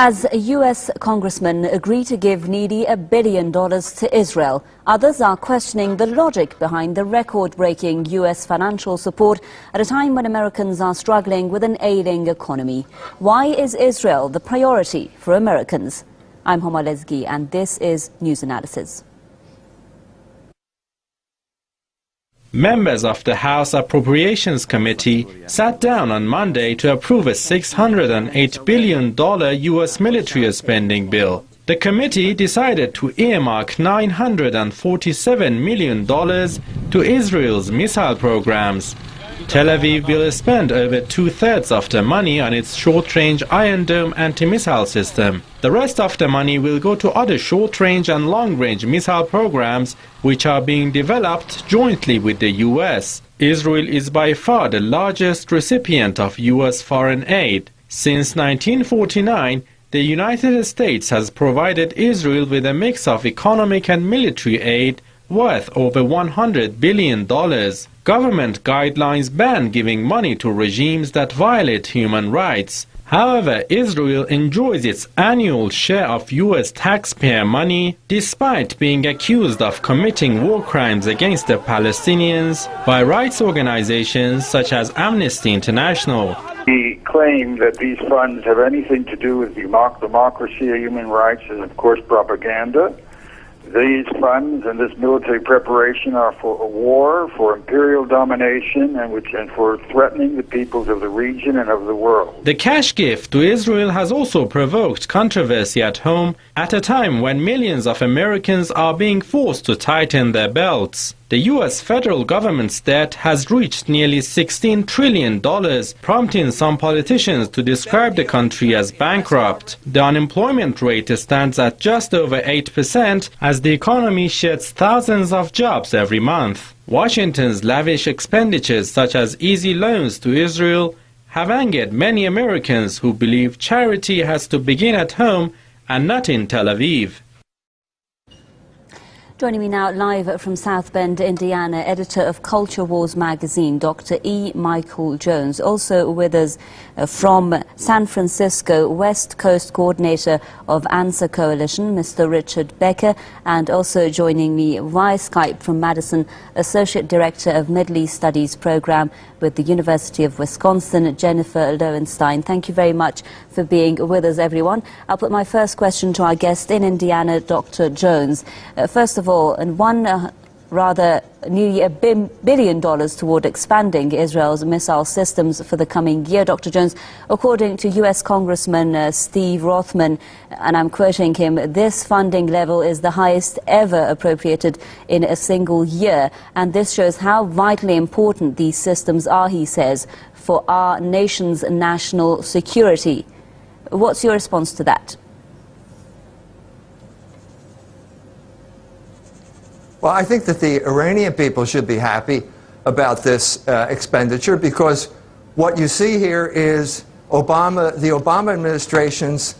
As U.S. congressmen agree to give nearly $1 billion to Israel, others are questioning the logic behind the record-breaking U.S. financial support at a time when Americans are struggling with an ailing economy. Why is Israel the priority for Americans? I'm Homa Lezgi, and this is News Analysis. Members of the House Appropriations Committee sat down on Monday to approve a $608 billion U.S. military spending bill. The committee decided to earmark $947 million to Israel's missile programs. Tel Aviv will spend over two-thirds of the money on its short-range Iron Dome anti-missile system. The rest of the money will go to other short-range and long-range missile programs which are being developed jointly with the U.S. Israel is by far the largest recipient of U.S. foreign aid. Since 1949, the United States has provided Israel with a mix of economic and military aid worth over $100 billion. Government guidelines ban giving money to regimes that violate human rights. However, Israel enjoys its annual share of U.S. taxpayer money despite being accused of committing war crimes against the Palestinians by rights organizations such as Amnesty International. The claim that these funds have anything to do with democracy or human rights is, of course, propaganda. These funds and this military preparation are for a war, for imperial domination, and for threatening the peoples of the region and of the world. The cash gift to Israel has also provoked controversy at home at a time when millions of Americans are being forced to tighten their belts. The U.S. federal government's debt has reached nearly $16 trillion, prompting some politicians to describe the country as bankrupt. The unemployment rate stands at just over 8% as the economy sheds thousands of jobs every month. Washington's lavish expenditures such as easy loans to Israel have angered many Americans who believe charity has to begin at home and not in Tel Aviv. Joining me now live from South Bend, Indiana, editor of Culture Wars magazine, Dr. E. Michael Jones. Also with us from San Francisco, West Coast coordinator of Answer Coalition, Mr. Richard Becker, and also joining me via Skype from Madison, associate director of Middle East Studies program with the University of Wisconsin, Jennifer Lowenstein. Thank you very much for being with us, everyone. I'll put my first question to our guest in Indiana, Dr. Jones. First of all, and one rather nearly $1 billion toward expanding Israel's missile systems for the coming year. Dr. Jones, according to U.S. Congressman Steve Rothman, and I'm quoting him, this funding level is the highest ever appropriated in a single year. And this shows how vitally important these systems are, he says, for our nation's national security. What's your response to that? Well, I think that the Iranian people should be happy about this expenditure, because what you see here is the Obama administration's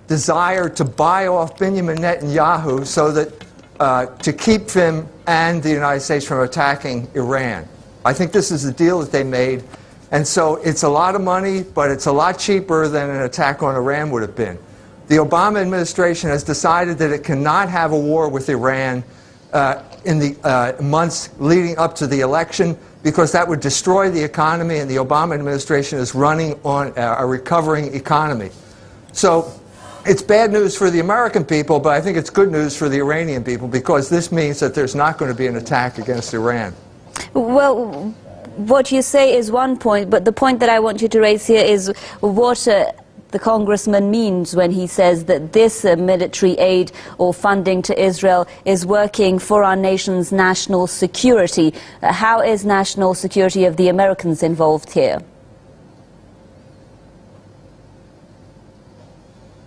desire to buy off Benjamin Netanyahu so that to keep him and the United States from attacking Iran. I think this is the deal that they made, and so it's a lot of money, but it's a lot cheaper than an attack on Iran would have been. The Obama administration has decided that it cannot have a war with Iran in the months leading up to the election, because that would destroy the economy, and the Obama administration is running on a recovering economy. So it's bad news for the American people, but I think it's good news for the Iranian people, because this means that there's not going to be an attack against Iran. Well, what you say is one point, but the point that I want you to raise here is what the congressman means when he says that this military aid or funding to Israel is working for our nation's national security. How is national security of the Americans involved here?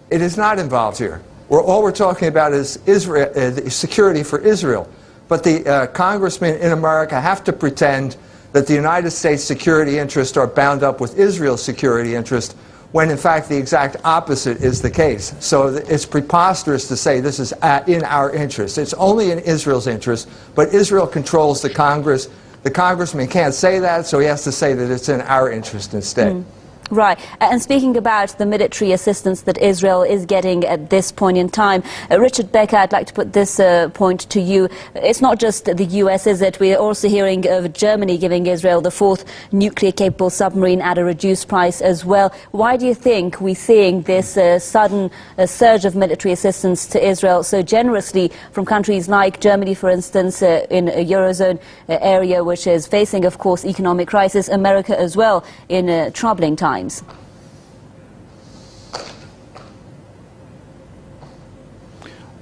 It is not involved here. All we're talking about is Israel, security for Israel. But the congressmen in America have to pretend that the United States security interests are bound up with Israel's security interest, when in fact the exact opposite is the case. So it's preposterous to say this is in our interest. It's only in Israel's interest, but Israel controls the Congress. The congressman can't say that, so he has to say that it's in our interest instead. Right. And speaking about the military assistance that Israel is getting at this point in time, Richard Becker, I'd like to put this point to you. It's not just the US, is it? We're also hearing of Germany giving Israel the 4th nuclear-capable submarine at a reduced price as well. Why do you think we're seeing this sudden surge of military assistance to Israel so generously from countries like Germany, for instance, in a Eurozone area which is facing, of course, economic crisis, America as well in troubling times?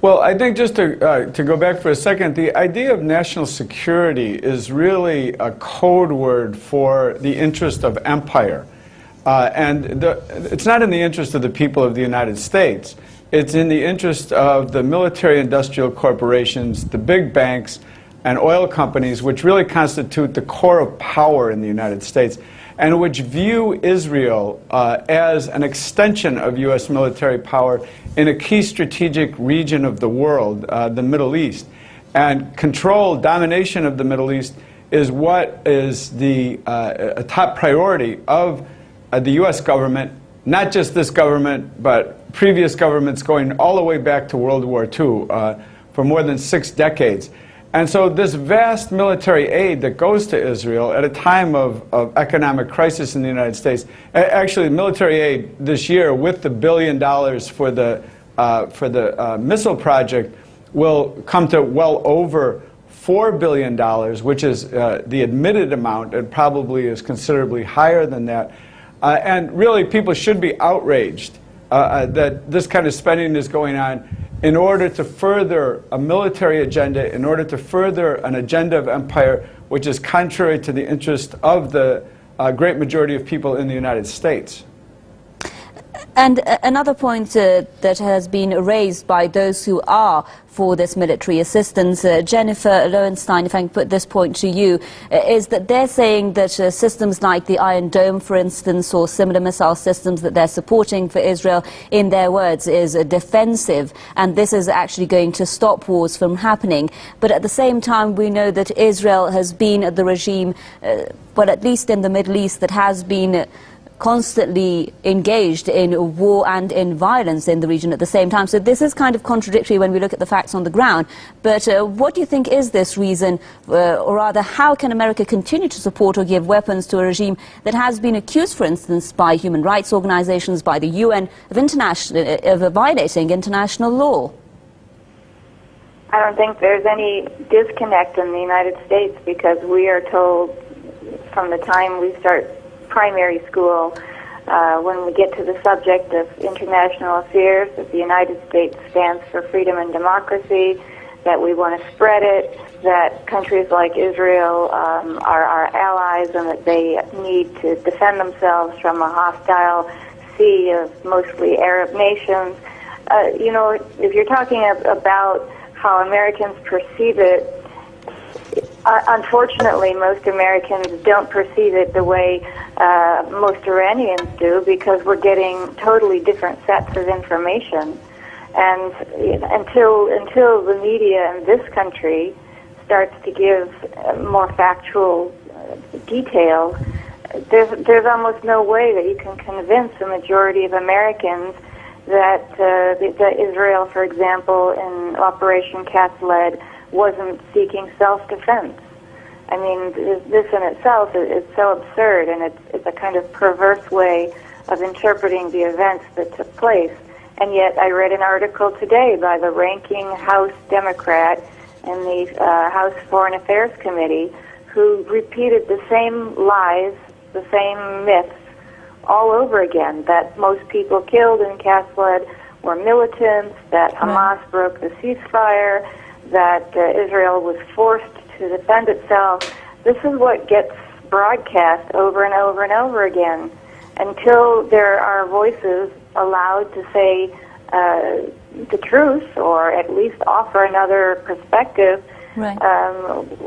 Well, I think just to go back for a second, the idea of national security is really a code word for the interest of empire. It's not in the interest of the people of the United States. It's in the interest of the military-industrial corporations, the big banks, and oil companies, which really constitute the core of power in the United States, and which view Israel as an extension of U.S. military power in a key strategic region of the world, the Middle East. And control, domination of the Middle East is what is a top priority of the U.S. government, not just this government, but previous governments going all the way back to World War II for more than 6 decades. And so this vast military aid that goes to Israel at a time of economic crisis in the United States, actually military aid this year with the $1 billion for the missile project will come to well over $4 billion, which is the admitted amount, and probably is considerably higher than that. And really people should be outraged that this kind of spending is going on in order to further a military agenda, in order to further an agenda of empire, which is contrary to the interest of the great majority of people in the United States. And another point that has been raised by those who are for this military assistance, Jennifer Lowenstein, if I can put this point to you, is that they're saying that systems like the Iron Dome, for instance, or similar missile systems that they're supporting for Israel, in their words, is defensive, and this is actually going to stop wars from happening. But at the same time, we know that Israel has been the regime, well, at least in the Middle East, that has been constantly engaged in war and in violence in the region at the same time. So this is kind of contradictory when we look at the facts on the ground. But what do you think is this reason, or rather, how can America continue to support or give weapons to a regime that has been accused, for instance, by human rights organizations, by the UN, of violating international law? I don't think there's any disconnect in the United States, because we are told from the time we start primary school, when we get to the subject of international affairs, that the United States stands for freedom and democracy, that we want to spread it, that countries like Israel are our allies, and that they need to defend themselves from a hostile sea of mostly Arab nations. You know, if you're talking about how Americans perceive it, unfortunately, most Americans don't perceive it the way most Iranians do, because we're getting totally different sets of information. And until the media in this country starts to give more factual detail, there's almost no way that you can convince a majority of Americans that Israel, for example, in Operation Cat's Lead, wasn't seeking self-defense. I mean, this in itself is so absurd, and it's a kind of perverse way of interpreting the events that took place. And yet I read an article today by the ranking House Democrat in the House Foreign Affairs Committee, who repeated the same lies, the same myths all over again, that most people killed in Cat's Lead were militants, that Hamas broke the ceasefire, that Israel was forced to defend itself. This is what gets broadcast over and over and over again. Until there are voices allowed to say the truth, or at least offer another perspective, right,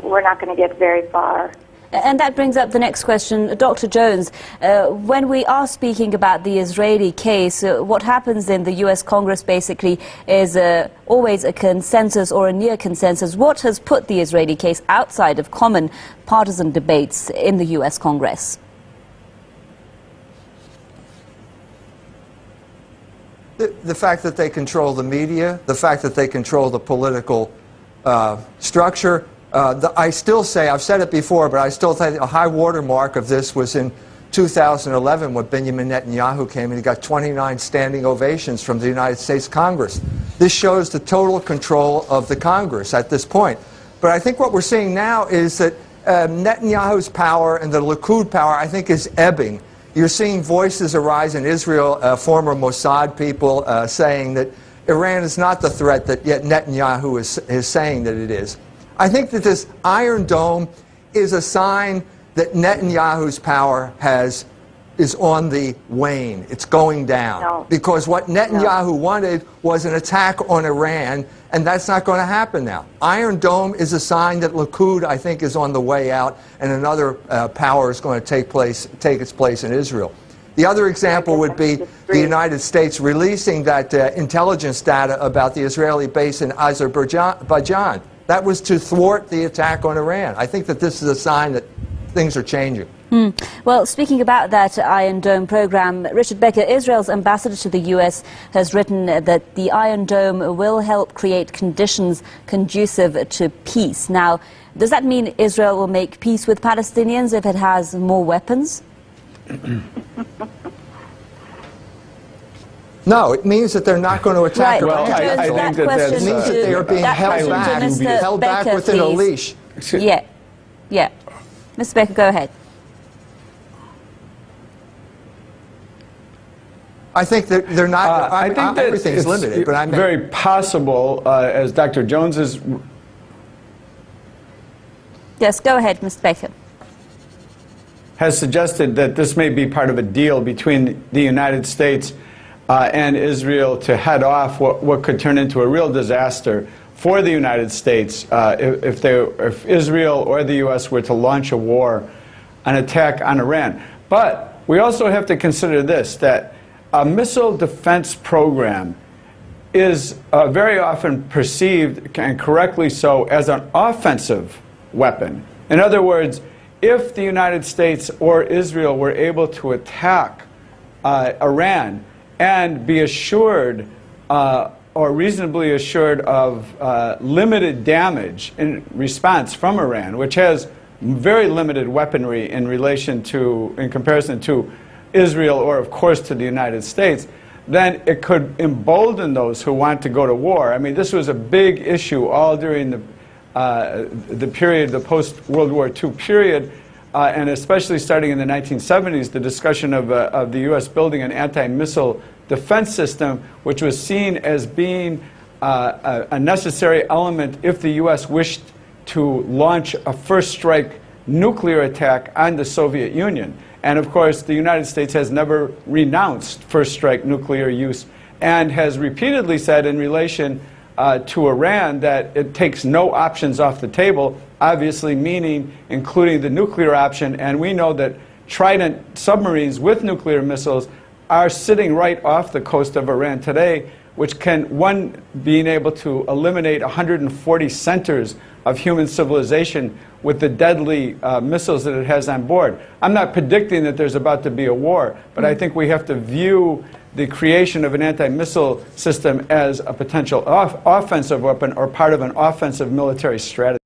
we're not going to get very far. And that brings up the next question. Dr. Jones, when we are speaking about the Israeli case, what happens in the U.S. Congress basically is always a consensus or a near consensus. What has put the Israeli case outside of common partisan debates in the U.S. Congress? The fact that they control the media, the fact that they control the political structure. I still say, I've said it before, but I still think a high watermark of this was in 2011 when Benjamin Netanyahu came and he got 29 standing ovations from the United States Congress. This shows the total control of the Congress at this point. But I think what we're seeing now is that Netanyahu's power and the Likud power, I think, is ebbing. You're seeing voices arise in Israel, former Mossad people saying that Iran is not the threat that yet Netanyahu is saying that it is. I think that this Iron Dome is a sign that Netanyahu's power is on the wane. It's going down. No. Because what Netanyahu wanted was an attack on Iran, and that's not going to happen now. Iron Dome is a sign that Likud, I think, is on the way out, and another power is going to take its place in Israel. The other example would be the United States releasing that intelligence data about the Israeli base in Azerbaijan. That was to thwart the attack on Iran. I think that this is a sign that things are changing. Well, speaking about that Iron Dome program, Richard Becker, Israel's ambassador to the U.S. has written that the Iron Dome will help create conditions conducive to peace. Now, does that mean Israel will make peace with Palestinians if it has more weapons? No, it means that they're not going to attack Right. Iran. Well, I think that It means that they are being held back within a leash. Yeah. Mr. Becker, go ahead. I think that they're not. I think that everything's it's limited, but I'm very possible, as Dr. Jones is. Yes, go ahead, Mr. Becker. Has suggested that this may be part of a deal between the United States and Israel to head off what could turn into a real disaster for the United States if Israel or the U.S. were to launch a war, an attack on Iran. But we also have to consider this, that a missile defense program is very often perceived, and correctly so, as an offensive weapon. In other words, if the United States or Israel were able to attack Iran and be assured or reasonably assured of limited damage in response from Iran, which has very limited weaponry in comparison to Israel or, of course, to the United States, then it could embolden those who want to go to war. I mean, this was a big issue all during the period, the post-World War II period, and especially starting in the 1970s, the discussion of the U.S. building an anti-missile defense system, which was seen as being a necessary element if the U.S. wished to launch a first-strike nuclear attack on the Soviet Union. And of course, the United States has never renounced first-strike nuclear use and has repeatedly said in relation to Iran that it takes no options off the table, obviously meaning including the nuclear option. And we know that Trident submarines with nuclear missiles are sitting right off the coast of Iran today, which can, being able to eliminate 140 centers of human civilization with the deadly missiles that it has on board. I'm not predicting that there's about to be a war, but I think we have to view the creation of an anti-missile system as a potential offensive weapon or part of an offensive military strategy.